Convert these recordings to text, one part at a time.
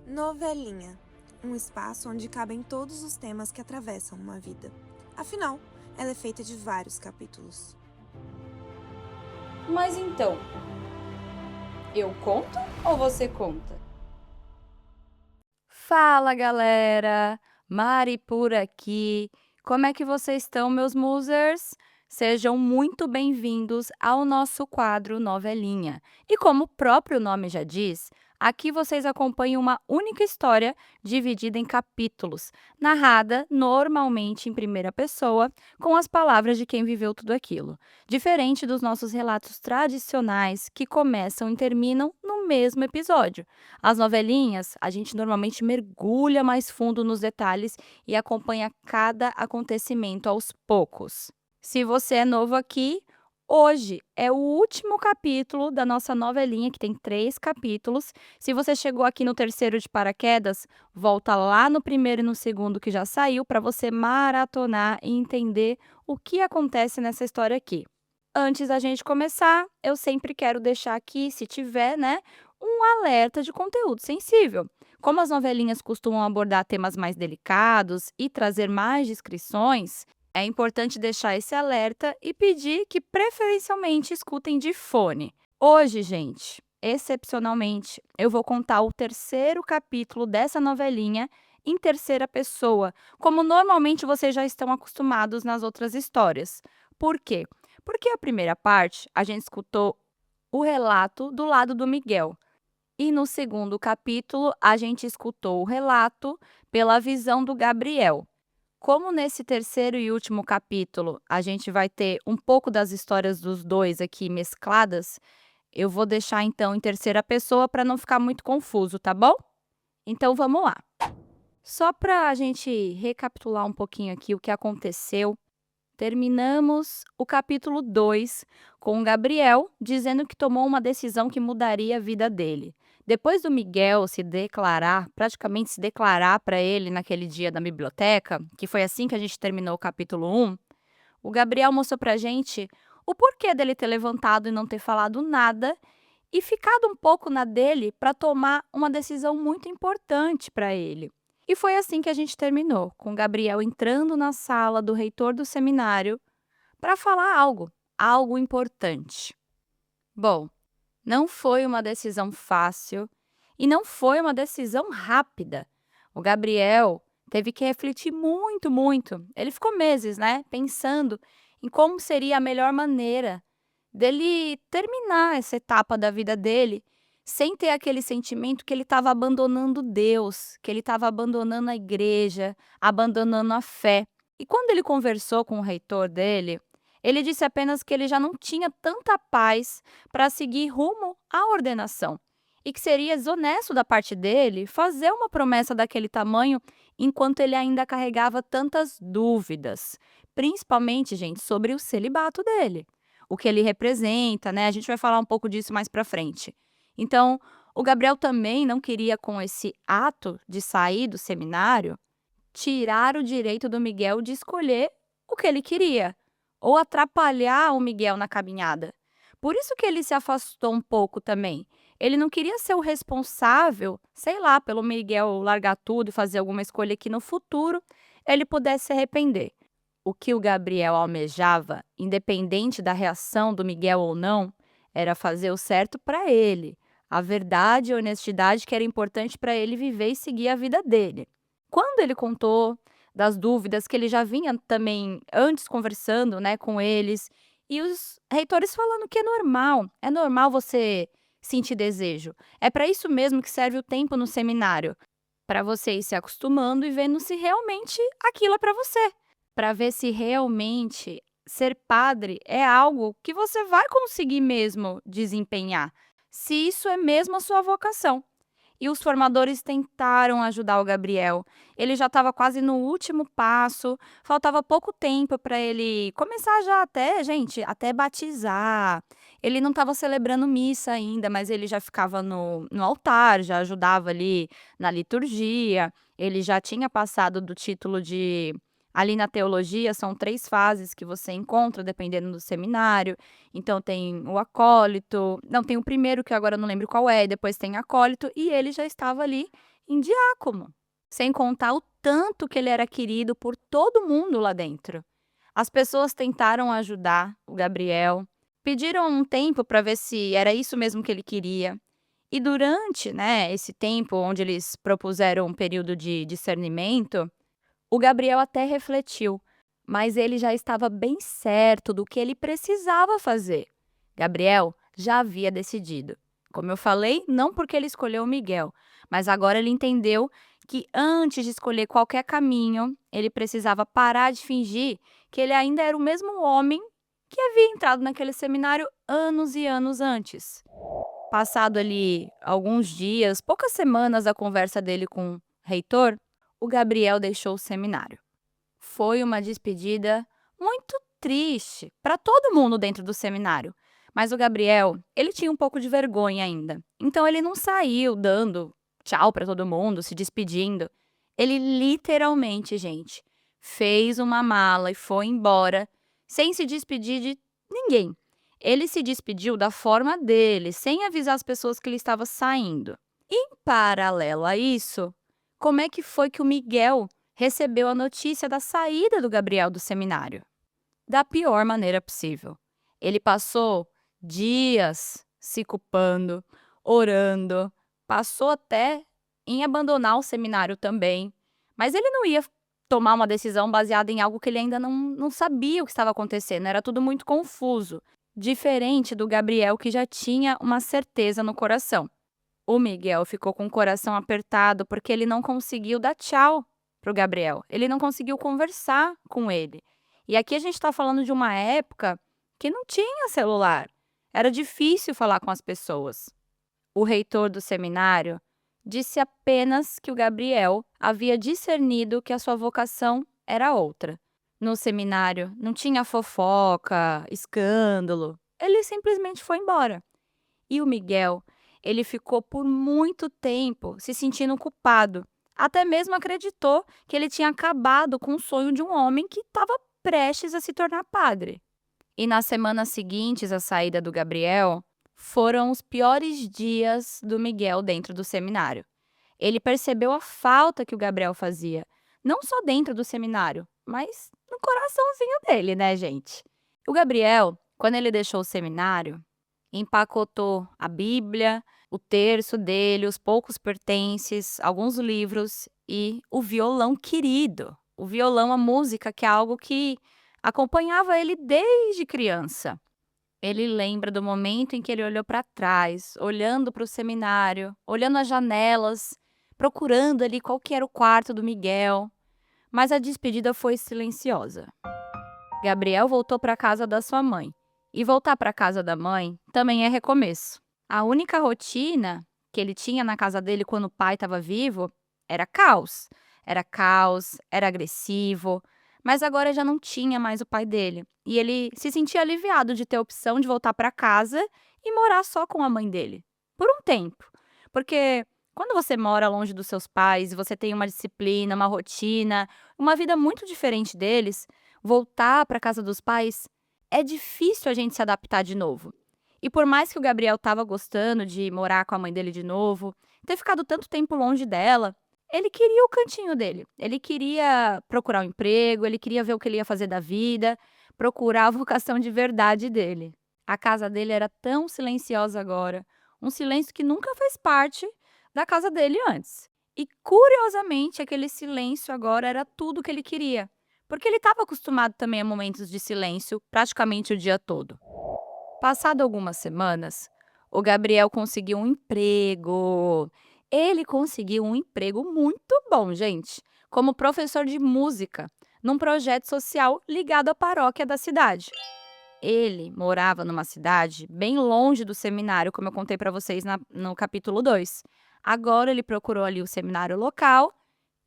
Novelinha, um espaço onde cabem todos os temas que atravessam uma vida. Afinal, ela é feita de vários capítulos. Mas então, eu conto ou você conta? Fala, galera! Mari por aqui. Como é que vocês estão, meus musers? Sejam muito bem-vindos ao nosso quadro Novelinha. E como o próprio nome já diz, aqui vocês acompanham uma única história dividida em capítulos, narrada normalmente em primeira pessoa, com as palavras de quem viveu tudo aquilo. Diferente dos nossos relatos tradicionais que começam e terminam no mesmo episódio. As novelinhas, a gente normalmente mergulha mais fundo nos detalhes e acompanha cada acontecimento aos poucos. Se você é novo aqui, hoje é o último capítulo da nossa novelinha, que tem 3 capítulos. Se você chegou aqui no terceiro de paraquedas, volta lá no primeiro e no segundo que já saiu para você maratonar e entender o que acontece nessa história aqui. Antes da gente começar, eu sempre quero deixar aqui, se tiver, né, um alerta de conteúdo sensível. Como as novelinhas costumam abordar temas mais delicados e trazer mais descrições, é importante deixar esse alerta e pedir que preferencialmente escutem de fone. Hoje, gente, excepcionalmente, eu vou contar o terceiro capítulo dessa novelinha em terceira pessoa, como normalmente vocês já estão acostumados nas outras histórias. Por quê? Porque a primeira parte a gente escutou o relato do lado do Miguel. E no segundo capítulo, a gente escutou o relato pela visão do Gabriel. Como nesse terceiro e último capítulo a gente vai ter um pouco das histórias dos dois aqui mescladas, eu vou deixar então em terceira pessoa para não ficar muito confuso, tá bom? Então vamos lá. Só para a gente recapitular um pouquinho aqui o que aconteceu. Terminamos o capítulo 2 com o Gabriel dizendo que tomou uma decisão que mudaria a vida dele. Depois do Miguel se declarar, praticamente se declarar para ele naquele dia da biblioteca, que foi assim que a gente terminou o capítulo 1, o Gabriel mostrou para a gente o porquê dele ter levantado e não ter falado nada e ficado um pouco na dele para tomar uma decisão muito importante para ele. E foi assim que a gente terminou, com Gabriel entrando na sala do reitor do seminário para falar algo importante. Bom, não foi uma decisão fácil e não foi uma decisão rápida. O Gabriel teve que refletir muito, muito. Ele ficou meses, né, pensando em como seria a melhor maneira dele terminar essa etapa da vida dele sem ter aquele sentimento que ele estava abandonando Deus, que ele estava abandonando a igreja, abandonando a fé. E quando ele conversou com o reitor dele, ele disse apenas que ele já não tinha tanta paz para seguir rumo à ordenação e que seria desonesto da parte dele fazer uma promessa daquele tamanho enquanto ele ainda carregava tantas dúvidas, principalmente, gente, sobre o celibato dele, o que ele representa, né? A gente vai falar um pouco disso mais para frente. Então, o Gabriel também não queria, com esse ato de sair do seminário, tirar o direito do Miguel de escolher o que ele queria, ou atrapalhar o Miguel na caminhada. Por isso que ele se afastou um pouco também. Ele não queria ser o responsável, sei lá, pelo Miguel largar tudo e fazer alguma escolha que no futuro ele pudesse se arrepender. O que o Gabriel almejava, independente da reação do Miguel ou não, era fazer o certo para ele, a verdade e a honestidade que era importante para ele viver e seguir a vida dele. Quando ele contou das dúvidas que ele já vinha também antes conversando, né, com eles, e os reitores falando que é normal você sentir desejo. É para isso mesmo que serve o tempo no seminário, para você ir se acostumando e vendo se realmente aquilo é para você, para ver se realmente ser padre é algo que você vai conseguir mesmo desempenhar, se isso é mesmo a sua vocação. E os formadores tentaram ajudar o Gabriel. Ele já estava quase no último passo, faltava pouco tempo para ele começar já até, gente, até batizar. Ele não estava celebrando missa ainda, mas ele já ficava no altar, já ajudava ali na liturgia. Ele já tinha passado do título de Ali na teologia são 3 fases que você encontra dependendo do seminário. Então tem o acólito, não, tem o primeiro que agora eu não lembro qual é, e depois tem acólito, e ele já estava ali em diácono. Sem contar o tanto que ele era querido por todo mundo lá dentro. As pessoas tentaram ajudar o Gabriel, pediram um tempo para ver se era isso mesmo que ele queria. E durante, né, esse tempo onde eles propuseram um período de discernimento, o Gabriel até refletiu, mas ele já estava bem certo do que ele precisava fazer. Gabriel já havia decidido. Como eu falei, não porque ele escolheu o Miguel, mas agora ele entendeu que antes de escolher qualquer caminho, ele precisava parar de fingir que ele ainda era o mesmo homem que havia entrado naquele seminário anos e anos antes. Passado ali alguns dias, poucas semanas da conversa dele com o reitor, o Gabriel deixou o seminário. Foi uma despedida muito triste para todo mundo dentro do seminário. Mas o Gabriel, ele tinha um pouco de vergonha ainda. Então ele não saiu dando tchau para todo mundo, se despedindo. Ele literalmente, gente, fez uma mala e foi embora sem se despedir de ninguém. Ele se despediu da forma dele, sem avisar as pessoas que ele estava saindo. Em paralelo a isso, como é que foi que o Miguel recebeu a notícia da saída do Gabriel do seminário? Da pior maneira possível. Ele passou dias se culpando, orando, passou até em abandonar o seminário também. Mas ele não ia tomar uma decisão baseada em algo que ele ainda não sabia o que estava acontecendo, era tudo muito confuso. Diferente do Gabriel, que já tinha uma certeza no coração. O Miguel ficou com o coração apertado porque ele não conseguiu dar tchau para o Gabriel. Ele não conseguiu conversar com ele. E aqui a gente está falando de uma época que não tinha celular. Era difícil falar com as pessoas. O reitor do seminário disse apenas que o Gabriel havia discernido que a sua vocação era outra. No seminário não tinha fofoca, escândalo. Ele simplesmente foi embora. E o Miguel, ele ficou por muito tempo se sentindo culpado. Até mesmo acreditou que ele tinha acabado com o sonho de um homem que estava prestes a se tornar padre. E nas semanas seguintes à saída do Gabriel, foram os piores dias do Miguel dentro do seminário. Ele percebeu a falta que o Gabriel fazia, não só dentro do seminário, mas no coraçãozinho dele, né, gente? O Gabriel, quando ele deixou o seminário, empacotou a Bíblia, o terço dele, os poucos pertences, alguns livros e o violão querido. O violão, a música, que é algo que acompanhava ele desde criança. Ele lembra do momento em que ele olhou para trás, olhando para o seminário, olhando as janelas, procurando ali qual que era o quarto do Miguel. Mas a despedida foi silenciosa. Gabriel voltou para a casa da sua mãe. E voltar para a casa da mãe também é recomeço. A única rotina que ele tinha na casa dele quando o pai estava vivo era caos. Era caos, era agressivo, mas agora já não tinha mais o pai dele. E ele se sentia aliviado de ter a opção de voltar para casa e morar só com a mãe dele. Por um tempo. Porque quando você mora longe dos seus pais e você tem uma disciplina, uma rotina, uma vida muito diferente deles, voltar para a casa dos pais é difícil a gente se adaptar de novo. E por mais que o Gabriel estava gostando de morar com a mãe dele de novo, ter ficado tanto tempo longe dela, ele queria o cantinho dele. Ele queria procurar um emprego, ele queria ver o que ele ia fazer da vida, procurar a vocação de verdade dele. A casa dele era tão silenciosa agora, um silêncio que nunca fez parte da casa dele antes. E curiosamente, aquele silêncio agora era tudo que ele queria, porque ele estava acostumado também a momentos de silêncio praticamente o dia todo. Passado algumas semanas, o Gabriel conseguiu um emprego. Ele conseguiu um emprego muito bom, gente, como professor de música, num projeto social ligado à paróquia da cidade. Ele morava numa cidade bem longe do seminário, como eu contei para vocês no capítulo 2. Agora ele procurou ali o seminário local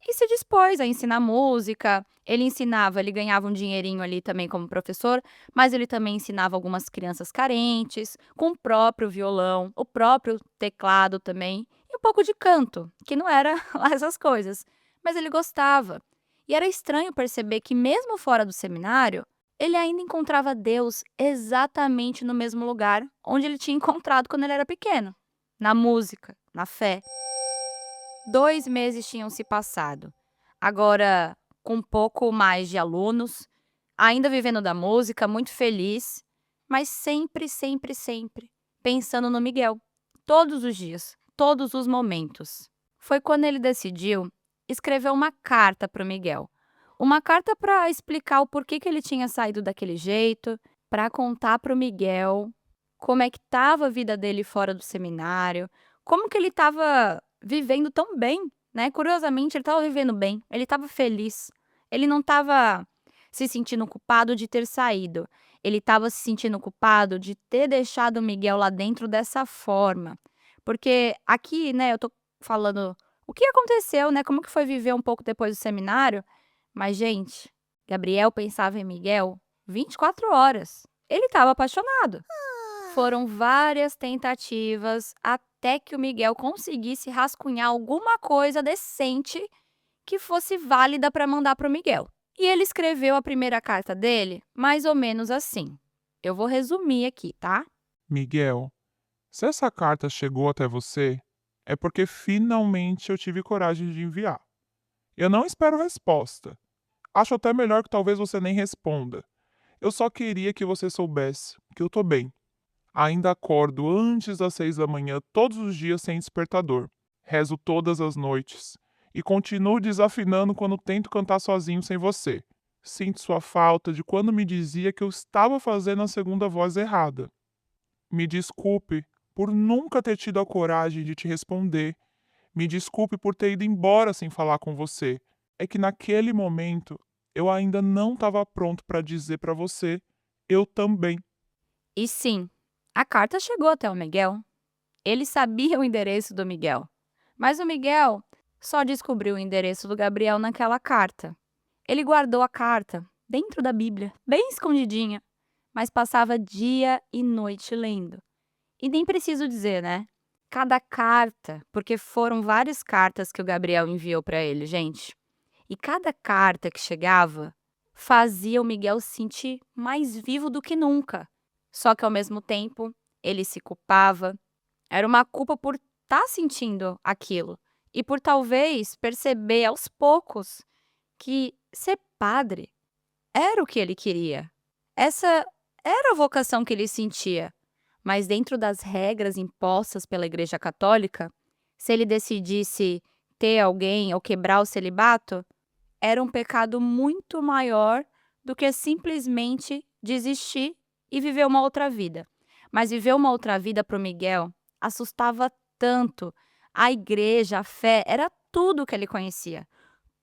e se dispôs a ensinar música. Ele ensinava, ele ganhava um dinheirinho ali também como professor, mas ele também ensinava algumas crianças carentes, com o próprio violão, o próprio teclado também, e um pouco de canto, que não era lá essas coisas, mas ele gostava. E era estranho perceber que, mesmo fora do seminário, ele ainda encontrava Deus exatamente no mesmo lugar onde ele tinha encontrado quando ele era pequeno, na música, na fé. 2 meses tinham se passado. Agora, com um pouco mais de alunos, ainda vivendo da música, muito feliz, mas sempre, sempre, sempre pensando no Miguel. Todos os dias, todos os momentos. Foi quando ele decidiu escrever uma carta para o Miguel. Uma carta para explicar o porquê que ele tinha saído daquele jeito, para contar para o Miguel como é que estava a vida dele fora do seminário, como que ele estava vivendo tão bem, né? Curiosamente, ele estava vivendo bem, ele estava feliz. Ele não estava se sentindo culpado de ter saído. Ele estava se sentindo culpado de ter deixado o Miguel lá dentro dessa forma. Porque aqui, né, eu tô falando o que aconteceu, né? Como que foi viver um pouco depois do seminário. Mas, gente, Gabriel pensava em Miguel 24 horas. Ele estava apaixonado. Foram várias tentativas até que o Miguel conseguisse rascunhar alguma coisa decente que fosse válida para mandar para o Miguel. E ele escreveu a primeira carta dele mais ou menos assim. Eu vou resumir aqui, tá? Miguel, se essa carta chegou até você, é porque finalmente eu tive coragem de enviar. Eu não espero resposta. Acho até melhor que talvez você nem responda. Eu só queria que você soubesse que eu tô bem. Ainda acordo antes das 6 da manhã todos os dias sem despertador. Rezo todas as noites. E continuo desafinando quando tento cantar sozinho sem você. Sinto sua falta de quando me dizia que eu estava fazendo a segunda voz errada. Me desculpe por nunca ter tido a coragem de te responder. Me desculpe por ter ido embora sem falar com você. É que naquele momento eu ainda não estava pronto para dizer para você, eu também. E sim, a carta chegou até o Miguel. Ele sabia o endereço do Miguel. Mas o Miguel só descobriu o endereço do Gabriel naquela carta. Ele guardou a carta dentro da Bíblia, bem escondidinha, mas passava dia e noite lendo. E nem preciso dizer, né? Cada carta, porque foram várias cartas que o Gabriel enviou para ele, gente. E cada carta que chegava fazia o Miguel se sentir mais vivo do que nunca. Só que ao mesmo tempo, ele se culpava. Era uma culpa por estar sentindo aquilo e por talvez perceber aos poucos que ser padre era o que ele queria. Essa era a vocação que ele sentia. Mas dentro das regras impostas pela Igreja Católica, se ele decidisse ter alguém ou quebrar o celibato, era um pecado muito maior do que simplesmente desistir e viver uma outra vida. Mas viver uma outra vida para o Miguel assustava tanto. A igreja, a fé, era tudo que ele conhecia.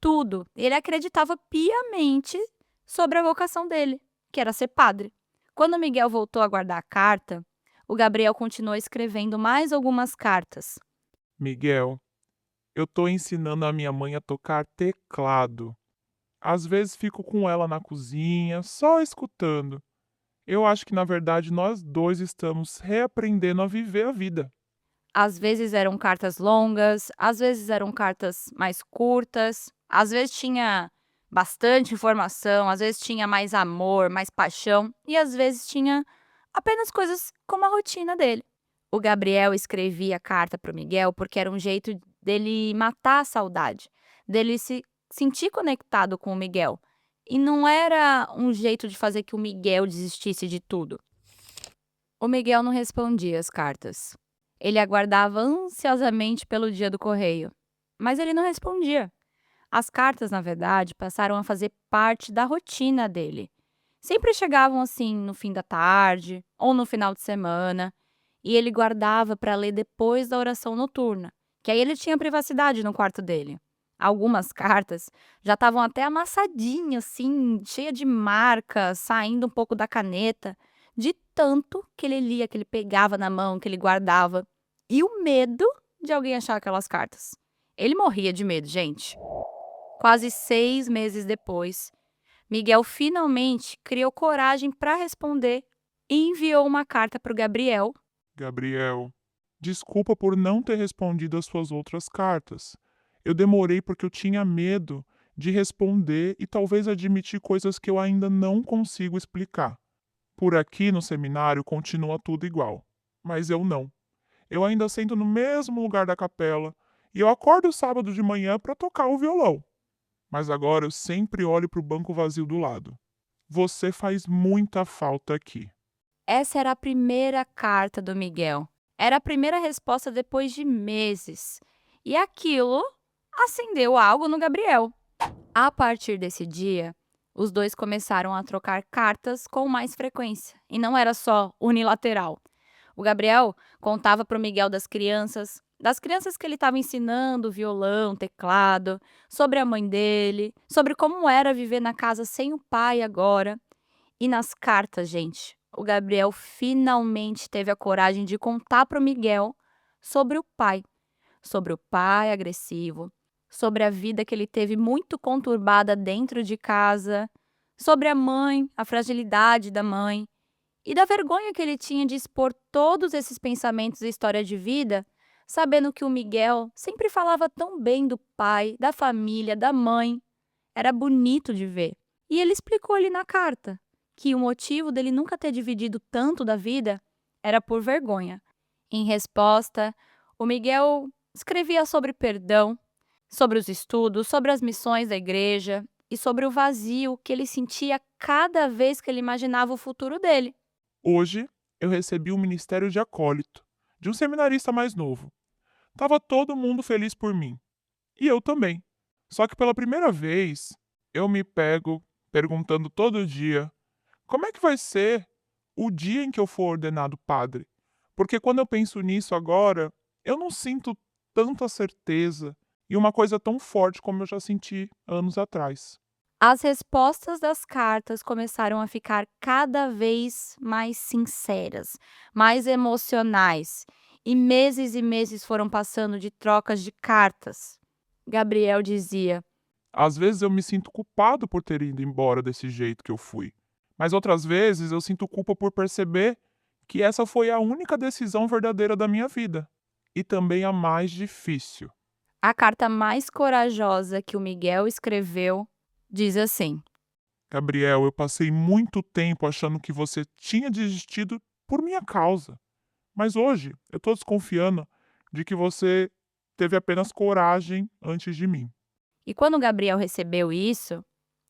Tudo. Ele acreditava piamente sobre a vocação dele, que era ser padre. Quando Miguel voltou a guardar a carta, o Gabriel continuou escrevendo mais algumas cartas. Miguel, eu tô ensinando a minha mãe a tocar teclado. Às vezes fico com ela na cozinha, só escutando. Eu acho que na verdade nós dois estamos reaprendendo a viver a vida. Às vezes eram cartas longas, às vezes eram cartas mais curtas, às vezes tinha bastante informação, às vezes tinha mais amor, mais paixão, e às vezes tinha apenas coisas como a rotina dele. O Gabriel escrevia a carta para o Miguel porque era um jeito dele matar a saudade, dele se sentir conectado com o Miguel. E não era um jeito de fazer que o Miguel desistisse de tudo. O Miguel não respondia as cartas. Ele aguardava ansiosamente pelo dia do correio, mas ele não respondia. As cartas, na verdade, passaram a fazer parte da rotina dele. Sempre chegavam assim no fim da tarde ou no final de semana, e ele guardava para ler depois da oração noturna, que aí ele tinha privacidade no quarto dele. Algumas cartas já estavam até amassadinhas, assim, cheia de marcas, saindo um pouco da caneta, de tanto que ele lia, que ele pegava na mão, que ele guardava. E o medo de alguém achar aquelas cartas. Ele morria de medo, gente. Quase 6 meses depois, Miguel finalmente criou coragem para responder e enviou uma carta para o Gabriel. Gabriel, desculpa por não ter respondido as suas outras cartas. Eu demorei porque eu tinha medo de responder e talvez admitir coisas que eu ainda não consigo explicar. Por aqui no seminário continua tudo igual, mas eu não. Eu ainda sento no mesmo lugar da capela e eu acordo sábado de manhã para tocar o violão. Mas agora eu sempre olho para o banco vazio do lado. Você faz muita falta aqui. Essa era a primeira carta do Miguel. Era a primeira resposta depois de meses. E aquilo acendeu algo no Gabriel. A partir desse dia, os dois começaram a trocar cartas com mais frequência. E não era só unilateral. O Gabriel contava para o Miguel das crianças que ele estava ensinando violão, teclado, sobre a mãe dele, sobre como era viver na casa sem o pai agora. E nas cartas, gente, o Gabriel finalmente teve a coragem de contar para o Miguel sobre o pai agressivo, sobre a vida que ele teve muito conturbada dentro de casa, sobre a mãe, a fragilidade da mãe e da vergonha que ele tinha de expor todos esses pensamentos e história de vida, sabendo que o Miguel sempre falava tão bem do pai, da família, da mãe. Era bonito de ver. E ele explicou ali na carta que o motivo dele nunca ter dividido tanto da vida era por vergonha. Em resposta, o Miguel escrevia sobre perdão, sobre os estudos, sobre as missões da igreja e sobre o vazio que ele sentia cada vez que ele imaginava o futuro dele. Hoje eu recebi um ministério de acólito, de um seminarista mais novo. Tava todo mundo feliz por mim. E eu também. Só que pela primeira vez, eu me pego perguntando todo dia: como é que vai ser o dia em que eu for ordenado padre? Porque quando eu penso nisso agora, eu não sinto tanta certeza e uma coisa tão forte como eu já senti anos atrás. As respostas das cartas começaram a ficar cada vez mais sinceras, mais emocionais, e meses foram passando de trocas de cartas. Gabriel dizia: Às vezes eu me sinto culpado por ter ido embora desse jeito que eu fui. Mas outras vezes eu sinto culpa por perceber que essa foi a única decisão verdadeira da minha vida. E também a mais difícil. a carta mais corajosa que o Miguel escreveu diz assim: Gabriel, eu passei muito tempo achando que você tinha desistido por minha causa. Mas hoje eu estou desconfiando de que você teve apenas coragem antes de mim. E quando Gabriel recebeu isso,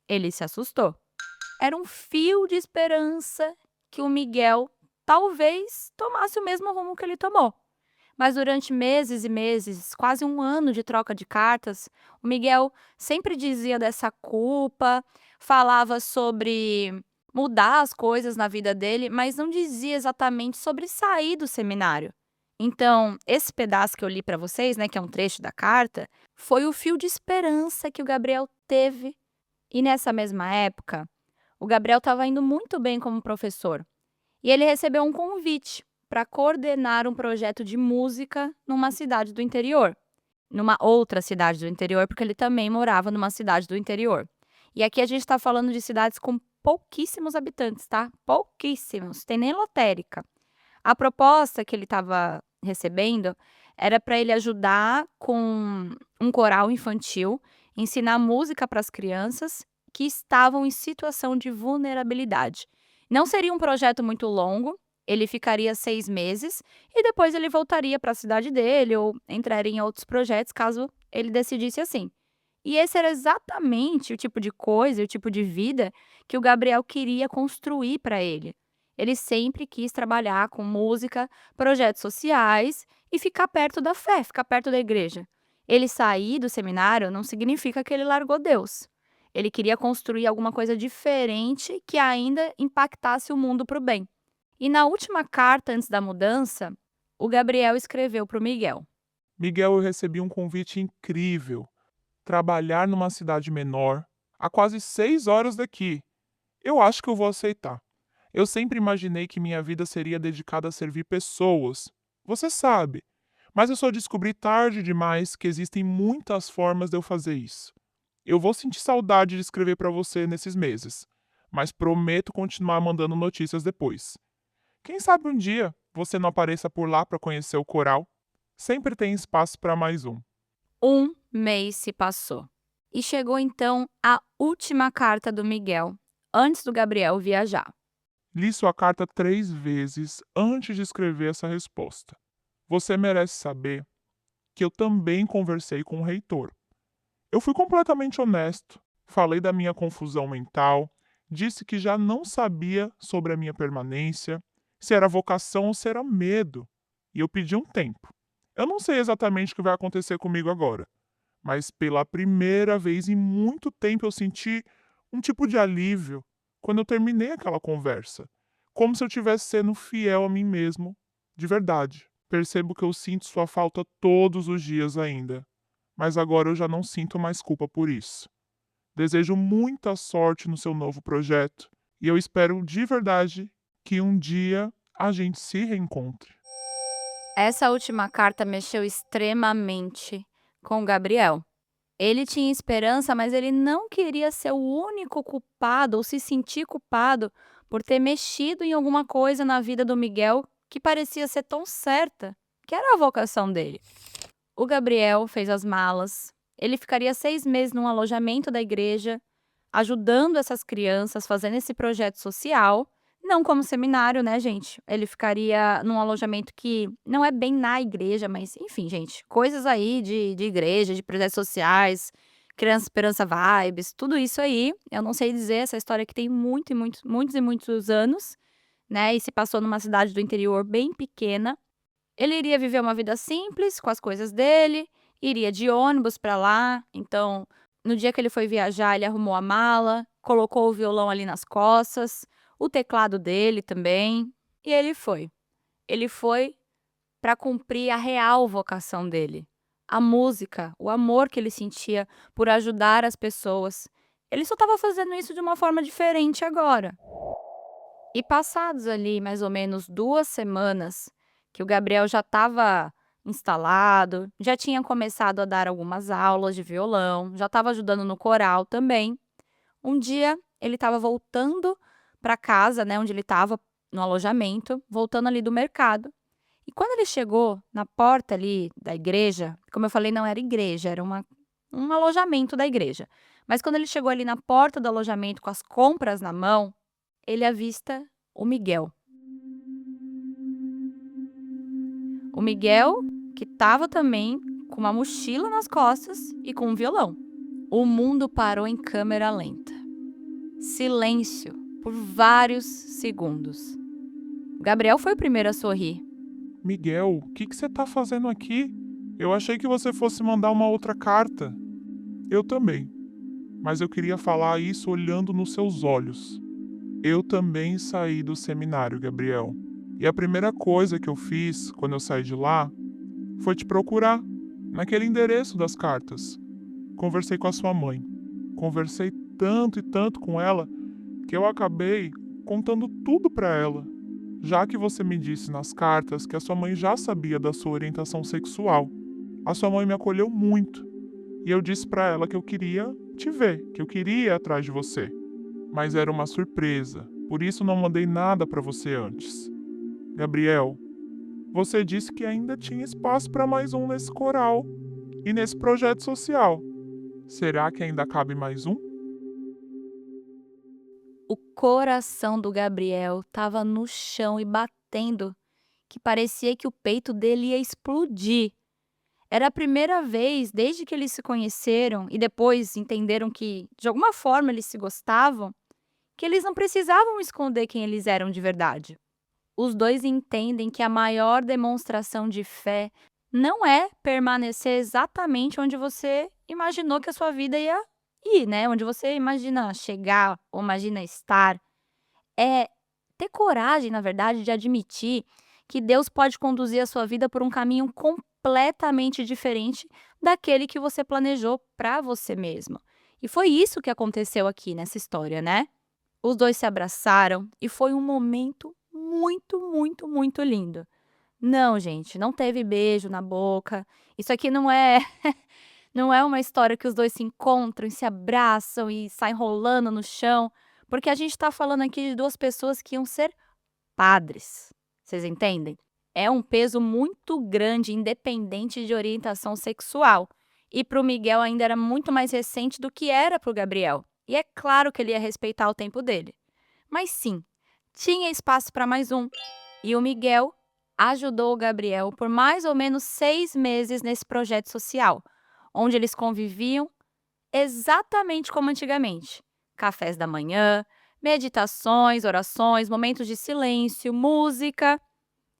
ele se assustou. Era um fio de esperança que o Miguel talvez tomasse o mesmo rumo que ele tomou. Mas durante meses e meses, quase um ano de troca de cartas, o Miguel sempre dizia dessa culpa, falava sobre mudar as coisas na vida dele, mas não dizia exatamente sobre sair do seminário. Então, esse pedaço que eu li para vocês, né, que é um trecho da carta, foi o fio de esperança que o Gabriel teve. E nessa mesma época, o Gabriel estava indo muito bem como professor. E ele recebeu um convite para coordenar um projeto de música numa cidade do interior. Numa outra cidade do interior, porque ele também morava numa cidade do interior. E aqui a gente está falando de cidades com pouquíssimos habitantes, tá? Pouquíssimos, tem nem lotérica. A proposta que ele estava recebendo era para ele ajudar com um coral infantil, ensinar música para as crianças que estavam em situação de vulnerabilidade. Não seria um projeto muito longo, ele ficaria 6 meses e depois ele voltaria para a cidade dele ou entraria em outros projetos caso ele decidisse assim. E esse era exatamente o tipo de coisa, o tipo de vida que o Gabriel queria construir para ele. Ele sempre quis trabalhar com música, projetos sociais e ficar perto da fé, ficar perto da igreja. Ele sair do seminário não significa que ele largou Deus. Ele queria construir alguma coisa diferente que ainda impactasse o mundo para o bem. E na última carta antes da mudança, o Gabriel escreveu para o Miguel. Miguel, eu recebi um convite incrível. Trabalhar numa cidade menor, a quase 6 horas daqui. Eu acho que eu vou aceitar. Eu sempre imaginei que minha vida seria dedicada a servir pessoas. Você sabe. Mas eu só descobri tarde demais que existem muitas formas de eu fazer isso. Eu vou sentir saudade de escrever para você nesses meses, mas prometo continuar mandando notícias depois. Quem sabe um dia você não apareça por lá para conhecer o coral? Sempre tem espaço para mais um. Um mês se passou. E chegou então a última carta do Miguel, antes do Gabriel viajar. Li sua carta 3 vezes antes de escrever essa resposta. Você merece saber que eu também conversei com o reitor. Eu fui completamente honesto, falei da minha confusão mental, disse que já não sabia sobre a minha permanência, se era vocação ou se era medo, e eu pedi um tempo. Eu não sei exatamente o que vai acontecer comigo agora, mas pela primeira vez em muito tempo eu senti um tipo de alívio quando eu terminei aquela conversa, como se eu estivesse sendo fiel a mim mesmo, de verdade. Percebo que eu sinto sua falta todos os dias ainda, mas agora eu já não sinto mais culpa por isso. Desejo muita sorte no seu novo projeto e eu espero de verdade que um dia a gente se reencontre. Essa última carta mexeu extremamente com o Gabriel. Ele tinha esperança, mas ele não queria ser o único culpado ou se sentir culpado por ter mexido em alguma coisa na vida do Miguel que parecia ser tão certa, que era a vocação dele. O Gabriel fez as malas. Ele ficaria 6 meses num alojamento da igreja, ajudando essas crianças, fazendo esse projeto social. Não como seminário, né, gente? Ele ficaria num alojamento que não é bem na igreja, mas enfim, gente, coisas aí de igreja, de projetos sociais, Criança Esperança Vibes, tudo isso aí. Eu não sei dizer, essa história que tem muitos e muitos anos, né? E se passou numa cidade do interior bem pequena. Ele iria viver uma vida simples, com as coisas dele, iria de ônibus para lá. Então, no dia que ele foi viajar, ele arrumou a mala, colocou o violão ali nas costas, o teclado dele também, e ele foi. Ele foi para cumprir a real vocação dele, a música, o amor que ele sentia por ajudar as pessoas. Ele só estava fazendo isso de uma forma diferente agora. E passados ali mais ou menos 2 semanas, que o Gabriel já estava instalado, já tinha começado a dar algumas aulas de violão, já estava ajudando no coral também. Um dia ele estava voltando para casa, né, onde ele estava, no alojamento, voltando ali do mercado. E quando ele chegou na porta ali da igreja, como eu falei, não era igreja, era um alojamento da igreja. Mas quando ele chegou ali na porta do alojamento com as compras na mão, ele avista o Miguel. O Miguel, que estava também com uma mochila nas costas e com um violão. O mundo parou em câmera lenta. Silêncio por vários segundos. O Gabriel foi o primeiro a sorrir. Miguel, o que você tá fazendo aqui? Eu achei que você fosse mandar uma outra carta. Eu também. Mas eu queria falar isso olhando nos seus olhos. Eu também saí do seminário, Gabriel. E a primeira coisa que eu fiz quando eu saí de lá foi te procurar, naquele endereço das cartas. Conversei com a sua mãe. Conversei tanto e tanto com ela que eu acabei contando tudo para ela. Já que você me disse nas cartas que a sua mãe já sabia da sua orientação sexual. A sua mãe me acolheu muito. E eu disse para ela que eu queria te ver, que eu queria ir atrás de você. Mas era uma surpresa, por isso não mandei nada para você antes. Gabriel, você disse que ainda tinha espaço para mais um nesse coral e nesse projeto social. Será que ainda cabe mais um? O coração do Gabriel estava no chão e batendo, que parecia que o peito dele ia explodir. Era a primeira vez desde que eles se conheceram e depois entenderam que, de alguma forma, eles se gostavam, que eles não precisavam esconder quem eles eram de verdade. Os dois entendem que a maior demonstração de fé não é permanecer exatamente onde você imaginou que a sua vida ia ir, né? Onde você imagina chegar ou imagina estar. É ter coragem, na verdade, de admitir que Deus pode conduzir a sua vida por um caminho completamente diferente daquele que você planejou para você mesmo. E foi isso que aconteceu aqui nessa história, né? Os dois se abraçaram e foi um momento muito lindo. Não, gente, não teve beijo na boca. Isso aqui não é não é uma história que os dois se encontram e se abraçam e saem rolando no chão, porque a gente está falando aqui de 2 pessoas que iam ser padres. Vocês entendem? É um peso muito grande, independente de orientação sexual. E para o Miguel ainda era muito mais recente do que era para o Gabriel. E é claro que ele ia respeitar o tempo dele. Mas sim, tinha espaço para mais um. E o Miguel ajudou o Gabriel por mais ou menos 6 meses nesse projeto social, onde eles conviviam exatamente como antigamente. Cafés da manhã, meditações, orações, momentos de silêncio, música.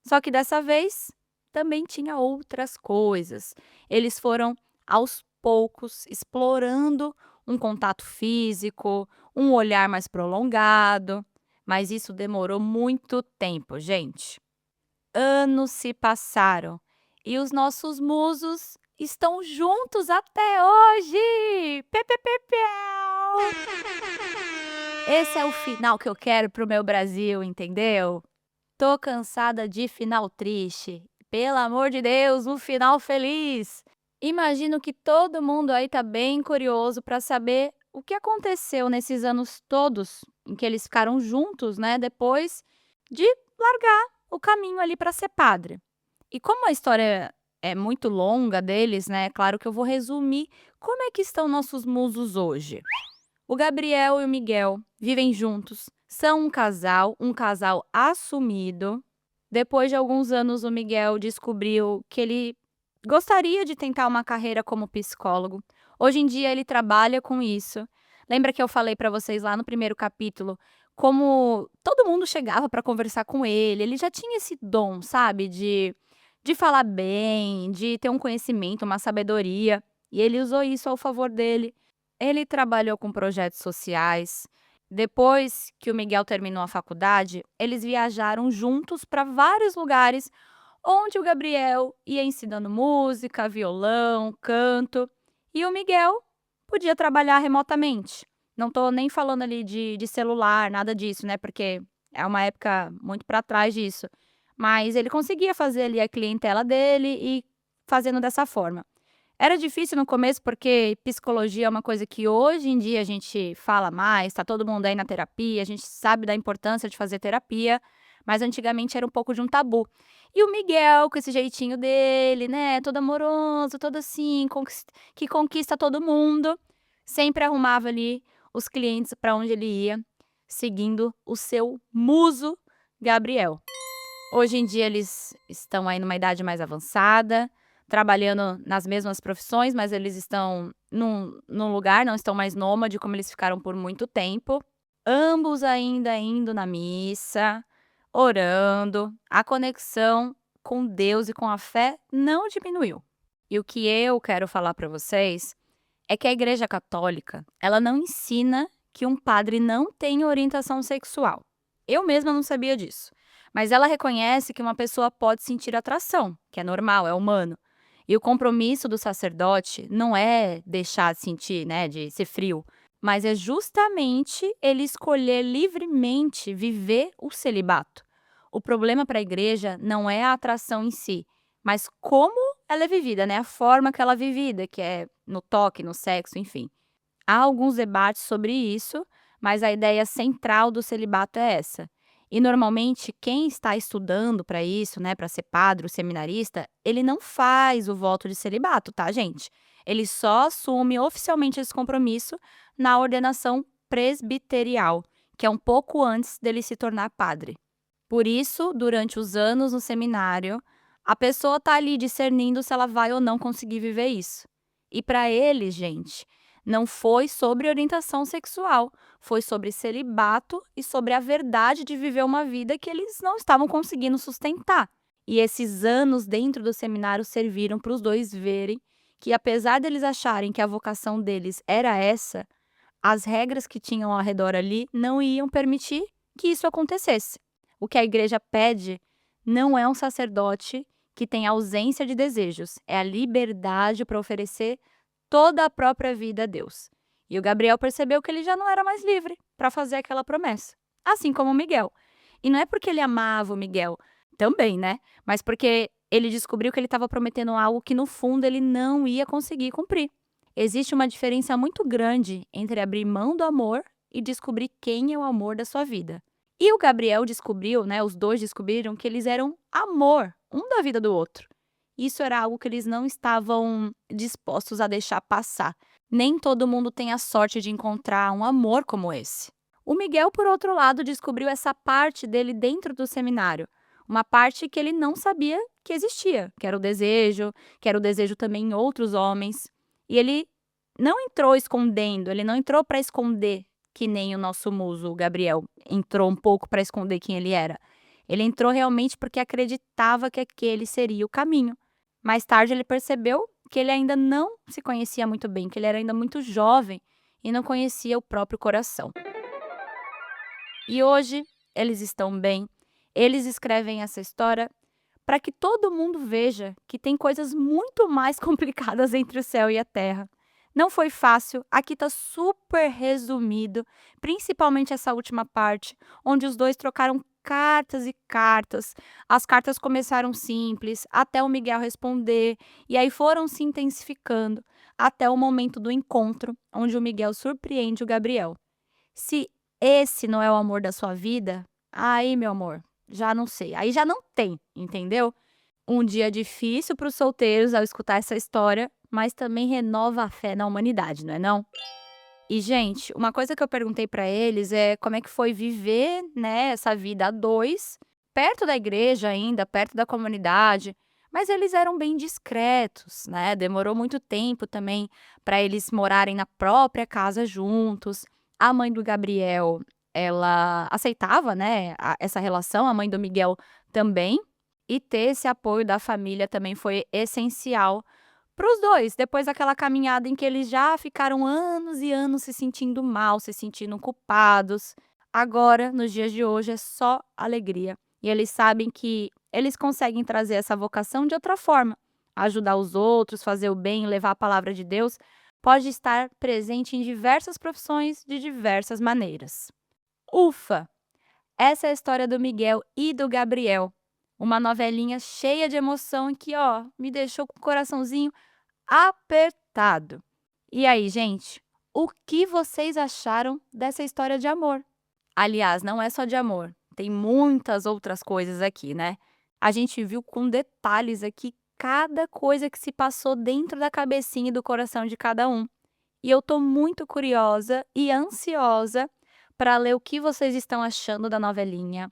Só que dessa vez também tinha outras coisas. Eles foram aos poucos explorando um contato físico, um olhar mais prolongado, mas isso demorou muito tempo, gente. Anos se passaram e os nossos musos estão juntos até hoje. Pê, pê, pê, pê. Esse é o final que eu quero pro meu Brasil, entendeu? Tô cansada de final triste. Pelo amor de Deus, um final feliz. Imagino que todo mundo aí tá bem curioso para saber o que aconteceu nesses anos todos em que eles ficaram juntos, né? Depois de largar o caminho ali para ser padre. E como a história é muito longa deles, né? Claro que eu vou resumir como é que estão nossos musos hoje. O Gabriel e o Miguel vivem juntos, são um casal assumido. Depois de alguns anos, o Miguel descobriu que ele gostaria de tentar uma carreira como psicólogo. Hoje em dia, ele trabalha com isso. Lembra que eu falei para vocês lá no primeiro capítulo como todo mundo chegava para conversar com ele? Ele já tinha esse dom, sabe, de falar bem, de ter um conhecimento, uma sabedoria. E ele usou isso ao favor dele. Ele trabalhou com projetos sociais. Depois que o Miguel terminou a faculdade, eles viajaram juntos para vários lugares onde o Gabriel ia ensinando música, violão, canto, e o Miguel podia trabalhar remotamente. Não estou nem falando ali de celular, nada disso, né? Porque é uma época muito para trás disso. Mas ele conseguia fazer ali a clientela dele e fazendo dessa forma. Era difícil no começo, porque psicologia é uma coisa que hoje em dia a gente fala mais, tá todo mundo aí na terapia, a gente sabe da importância de fazer terapia, mas antigamente era um pouco de um tabu. E o Miguel, com esse jeitinho dele, né, todo amoroso, todo assim, que conquista todo mundo, sempre arrumava ali os clientes para onde ele ia, seguindo o seu muso Gabriel. Hoje em dia eles estão aí numa idade mais avançada, trabalhando nas mesmas profissões, mas eles estão num lugar, não estão mais nômade como eles ficaram por muito tempo. Ambos ainda indo na missa, orando. A conexão com Deus e com a fé não diminuiu. E o que eu quero falar para vocês é que a Igreja Católica, ela não ensina que um padre não tem orientação sexual. Eu mesma não sabia disso. Mas ela reconhece que uma pessoa pode sentir atração, que é normal, é humano. E o compromisso do sacerdote não é deixar de sentir, né, de ser frio, mas é justamente ele escolher livremente viver o celibato. O problema para a igreja não é a atração em si, mas como ela é vivida, né, a forma que ela é vivida, que é no toque, no sexo, enfim. Há alguns debates sobre isso, mas a ideia central do celibato é essa. E normalmente quem está estudando para isso, né, para ser padre ou seminarista, ele não faz o voto de celibato, tá, gente? Ele só assume oficialmente esse compromisso na ordenação presbiterial, que é um pouco antes dele se tornar padre. Por isso, durante os anos no seminário, a pessoa está ali discernindo se ela vai ou não conseguir viver isso. E para ele, gente, não foi sobre orientação sexual, foi sobre celibato e sobre a verdade de viver uma vida que eles não estavam conseguindo sustentar. E esses anos dentro do seminário serviram para os dois verem que, apesar deles acharem que a vocação deles era essa, as regras que tinham ao redor ali não iam permitir que isso acontecesse. O que a igreja pede não é um sacerdote que tem ausência de desejos, é a liberdade para oferecer toda a própria vida a Deus. E o Gabriel percebeu que ele já não era mais livre para fazer aquela promessa, assim como o Miguel. E não é porque ele amava o Miguel, também, né? Mas porque ele descobriu que ele estava prometendo algo que no fundo ele não ia conseguir cumprir. Existe uma diferença muito grande entre abrir mão do amor e descobrir quem é o amor da sua vida. E o Gabriel descobriu, né? Os dois descobriram que eles eram amor, um da vida do outro. Isso era algo que eles não estavam dispostos a deixar passar. Nem todo mundo tem a sorte de encontrar um amor como esse. O Miguel, por outro lado, descobriu essa parte dele dentro do seminário. Uma parte que ele não sabia que existia, que era o desejo também em outros homens. E ele não entrou escondendo, ele não entrou para esconder, que nem o nosso muso, o Gabriel, entrou um pouco para esconder quem ele era. Ele entrou realmente porque acreditava que aquele seria o caminho. Mais tarde ele percebeu que ele ainda não se conhecia muito bem, que ele era ainda muito jovem e não conhecia o próprio coração. E hoje eles estão bem, eles escrevem essa história para que todo mundo veja que tem coisas muito mais complicadas entre o céu e a terra. Não foi fácil, aqui está super resumido, principalmente essa última parte, onde os dois trocaram cartas e cartas. As cartas começaram simples, até o Miguel responder, e aí foram se intensificando, até o momento do encontro, onde o Miguel surpreende o Gabriel. Se esse não é o amor da sua vida, aí, meu amor, já não sei. Aí já não tem, entendeu? Um dia difícil para os solteiros ao escutar essa história, mas também renova a fé na humanidade, não é não? E, gente, uma coisa que eu perguntei para eles é como é que foi viver, né, essa vida a dois, perto da igreja ainda, perto da comunidade, mas eles eram bem discretos, né? Demorou muito tempo também para eles morarem na própria casa juntos. A mãe do Gabriel, ela aceitava, né, essa relação, a mãe do Miguel também, e ter esse apoio da família também foi essencial para os dois, depois daquela caminhada em que eles já ficaram anos e anos se sentindo mal, se sentindo culpados. Agora, nos dias de hoje, é só alegria. E eles sabem que eles conseguem trazer essa vocação de outra forma. Ajudar os outros, fazer o bem, levar a palavra de Deus, pode estar presente em diversas profissões de diversas maneiras. Ufa! Essa é a história do Miguel e do Gabriel. Uma novelinha cheia de emoção que, me deixou com o coraçãozinho apertado. E aí, gente, o que vocês acharam dessa história de amor? Aliás, não é só de amor, tem muitas outras coisas aqui, né? A gente viu com detalhes aqui cada coisa que se passou dentro da cabecinha e do coração de cada um. E eu tô muito curiosa e ansiosa para ler o que vocês estão achando da novelinha.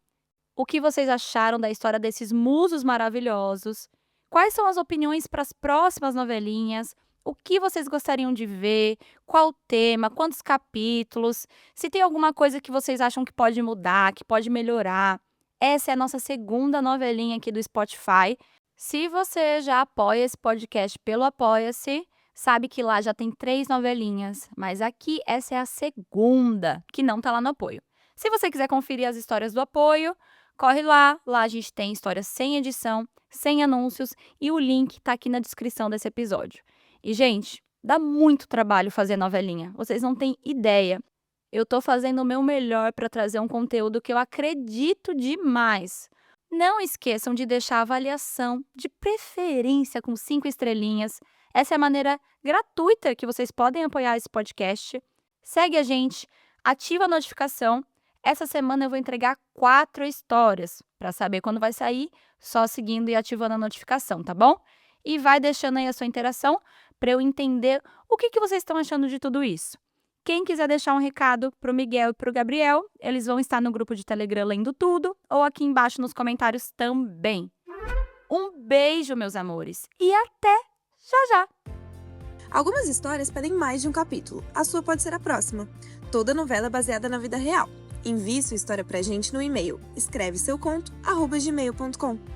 O que vocês acharam da história desses musos maravilhosos? Quais são as opiniões para as próximas novelinhas? O que vocês gostariam de ver? Qual tema? Quantos capítulos? Se tem alguma coisa que vocês acham que pode mudar, que pode melhorar? Essa é a nossa segunda novelinha aqui do Spotify. Se você já apoia esse podcast pelo Apoia-se, sabe que lá já tem 3 novelinhas, mas aqui essa é a segunda, que não tá lá no apoio. Se você quiser conferir as histórias do apoio, corre lá a gente tem histórias sem edição, sem anúncios e o link tá aqui na descrição desse episódio. E, gente, dá muito trabalho fazer novelinha, vocês não têm ideia. Eu tô fazendo o meu melhor para trazer um conteúdo que eu acredito demais. Não esqueçam de deixar a avaliação, de preferência com 5 estrelinhas. Essa é a maneira gratuita que vocês podem apoiar esse podcast. Segue a gente, ativa a notificação. Essa semana eu vou entregar 4 histórias. Para saber quando vai sair, só seguindo e ativando a notificação, tá bom? E vai deixando aí a sua interação para eu entender o que vocês estão achando de tudo isso. Quem quiser deixar um recado para o Miguel e para o Gabriel, eles vão estar no grupo de Telegram Lendo Tudo ou aqui embaixo nos comentários também. Um beijo, meus amores, e até já! Algumas histórias pedem mais de um capítulo. A sua pode ser a próxima. Toda novela é baseada na vida real. Envie sua história pra gente no e-mail. Escreve seu conto @gmail.com.